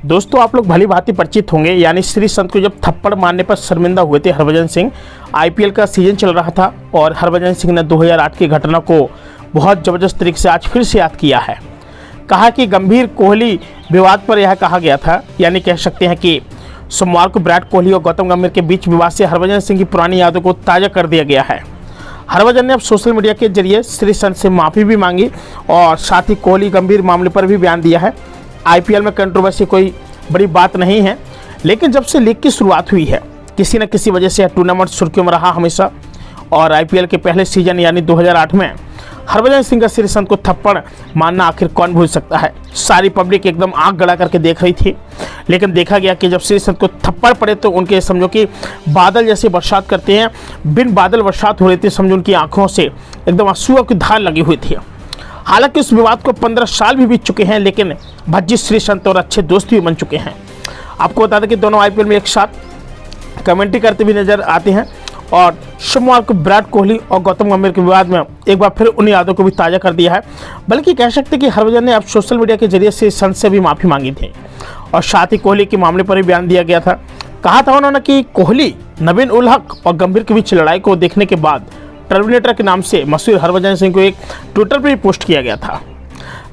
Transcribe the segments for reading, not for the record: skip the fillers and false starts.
दोस्तों आप लोग भली भांति परिचित होंगे, यानी श्रीसंत को जब थप्पड़ मारने पर शर्मिंदा हुए थे हरभजन सिंह। आईपीएल का सीजन चल रहा था और हरभजन सिंह ने 2008 की घटना को बहुत ज़बरदस्त तरीके से आज फिर से याद किया है। कहा कि गंभीर कोहली विवाद पर यह कहा गया था, यानी कह सकते हैं कि सोमवार को विराट कोहली और गौतम गंभीर के बीच विवाद से हरभजन सिंह की पुरानी यादों को ताज़ा कर दिया गया है। हरभजन ने अब सोशल मीडिया के जरिए श्रीसंत से माफ़ी भी मांगी और साथ ही कोहली गंभीर मामले पर भी बयान दिया है। आईपीएल में कंट्रोवर्सी कोई बड़ी बात नहीं है, लेकिन जब से लीग की शुरुआत हुई है किसी न किसी वजह से यह टूर्नामेंट सुर्खियों में रहा हमेशा। और आईपीएल के पहले सीजन यानी 2008 में हरभजन सिंह का श्रीसंत को थप्पड़ मारना आखिर कौन भूल सकता है। सारी पब्लिक एकदम आंख गड़ा करके देख रही थी, लेकिन देखा गया कि जब श्रीसंत को थप्पड़ पड़े तो उनके समझो कि बादल जैसे बरसात करते हैं, बिन बादल बरसात हो रही थी, समझो उनकी आंखों से एकदम आंसुओं की धार लगी हुई थी। हालांकि इस विवाद को 15 साल भी बीत चुके हैं, लेकिन भज्जी श्रीसंत और अच्छे दोस्त भी बन चुके हैं। आपको बता दें कि दोनों आईपीएल में एक साथ कमेंट्री करते भी नजर आते हैं और सोमवार को विराट कोहली और गौतम गंभीर के विवाद में एक बार फिर उन यादों को भी ताज़ा कर दिया है। बल्कि कह सकते हैं कि हरभजन ने अब सोशल मीडिया के जरिए श्रीसंत से भी माफ़ी मांगी थी और साथ ही कोहली के मामले पर भी बयान दिया गया था। कहा था उन्होंने कि कोहली, नवीन उल हक और गंभीर के बीच लड़ाई को देखने के बाद टर्मिनेटर के नाम से मशहूर हरभजन सिंह को एक ट्विटर पर भी पोस्ट किया गया था।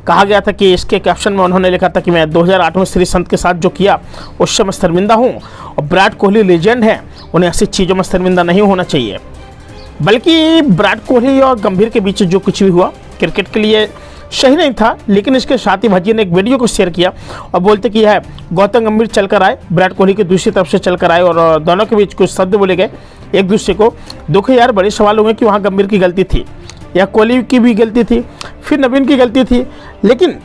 कहा गया था कि इसके कैप्शन में उन्होंने लिखा था कि मैं 2008 में श्रीसंत के साथ जो किया उससे मैं शर्मिंदा हूँ और विराट कोहली लेजेंड है, उन्हें ऐसी चीज़ों में शर्मिंदा नहीं होना चाहिए। बल्कि विराट कोहली और गंभीर के बीच जो कुछ भी हुआ क्रिकेट के लिए सही नहीं था, लेकिन इसके साथ ही भज्जी ने एक वीडियो को शेयर किया और बोलते कि यह गौतम गंभीर चलकर आए, विराट कोहली के दूसरी तरफ से चलकर आए और दोनों के बीच कुछ शब्द बोले गए एक दूसरे को। देखो यार, बड़े सवाल होंगे कि वहाँ गंभीर की गलती थी या कोहली की भी गलती थी, फिर नवीन की गलती थी, लेकिन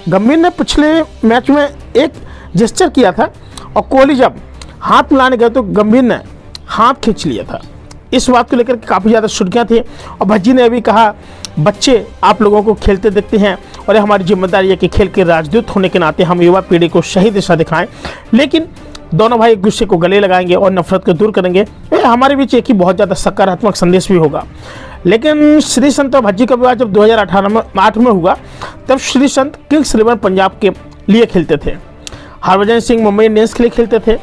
गंभीर ने पिछले मैच में एक जेस्चर किया था और कोहली जब हाथ मिलाने गए तो गंभीर ने हाथ खींच लिया था। इस बात को लेकर काफ़ी ज़्यादा सुर्खियाँ थी और भज्जी ने भी कहा, बच्चे आप लोगों को खेलते देखते हैं और हमारी जिम्मेदारी है कि खेल के राजदूत होने के नाते हम युवा पीढ़ी को सही दिशा दिखाएं, लेकिन दोनों भाई एक दूसरे को गले लगाएंगे और नफरत को दूर करेंगे। हमारे बीच एक ही बहुत ज़्यादा सकारात्मक संदेश भी होगा। लेकिन श्रीसंत और भज्जी का विवाद जब 2008 में हुआ तब श्रीसंत किंग्स 11 पंजाब के लिए खेलते थे, हरभजन सिंह मुंबई इंडियंस के लिए खेलते थे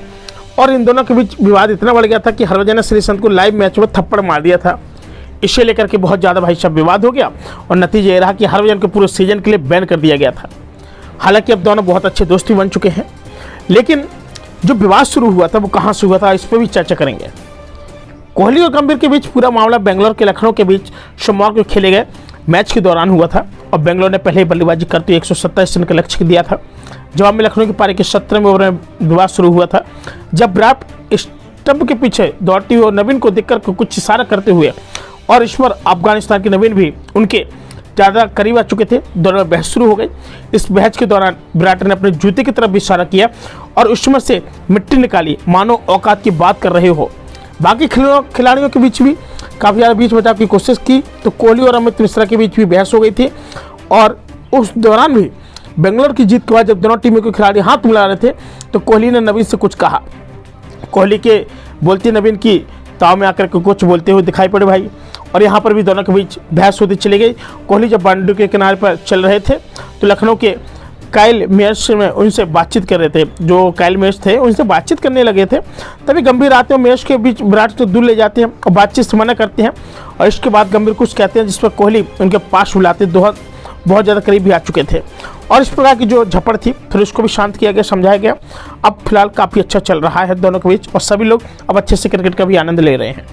और इन दोनों के बीच विवाद इतना बढ़ गया था कि हरभजन ने श्रीसंत को लाइव मैच में थप्पड़ मार दिया था। इसे लेकर के बहुत ज़्यादा भाई साहब विवाद हो गया और नतीजा ये रहा कि हरभजन को पूरे सीजन के लिए बैन कर दिया गया था। हालांकि अब दोनों बहुत अच्छे दोस्त भी बन चुके हैं, लेकिन जो विवाद शुरू हुआ था वो कहाँ से हुआ था इस पर भी चर्चा करेंगे। कोहली और गंभीर के बीच पूरा मामला बेंगलोर के लखनऊ के बीच सोमवार को खेले गए मैच के दौरान हुआ था और बेंगलोर ने पहले ही बल्लेबाजी करते हुए 127 रन का लक्ष्य दिया था। जवाब में लखनऊ की पारी के 17वें ओवर में विवाद शुरू हुआ था, जब विराट स्टंप के पीछे दौड़ती हुई और नवीन को देखकर कुछ इशारा करते हुए और इस पर अफगानिस्तान के नवीन भी उनके ज़्यादा करीब आ चुके थे। दोनों में बहस शुरू हो गई। इस बहस के दौरान विराट ने अपने जूते की तरफ भी इशारा किया और उसमें से मिट्टी निकाली, मानो औकात की बात कर रहे हो। बाकी खिलाड़ियों के बीच भी काफ़ी ज़्यादा बीच बचाव की कोशिश की तो कोहली और अमित मिश्रा के बीच भी बहस हो गई थी और उस दौरान भी बेंगलोर की जीत के बाद जब दोनों टीमों के खिलाड़ी हाथ मिला रहे थे तो कोहली ने नवीन से कुछ कहा। कोहली के बोलते नवीन की ताव में आकर के कुछ बोलते हुए दिखाई पड़े भाई, और यहाँ पर भी दोनों के बीच बहस होती चली गई। कोहली जब बाउंड्री के किनारे पर चल रहे थे तो लखनऊ के काइल मेयर्स में उनसे बातचीत कर रहे थे, जो काइल मेयर्स थे उनसे बातचीत करने लगे थे, तभी गंभीर आते हैं मेयर्स के बीच विराट को दूर ले जाते हैं और बातचीत से मना करते हैं और इसके बाद गंभीर कुछ कहते हैं जिस पर कोहली उनके पास बुलाते बहुत ज़्यादा करीब भी आ चुके थे और इस प्रकार की जो झपड़ थी फिर उसको भी शांत किया गया, समझाया गया। अब फिलहाल काफ़ी अच्छा चल रहा है दोनों के बीच और सभी लोग अब अच्छे से क्रिकेट का भी आनंद ले रहे हैं।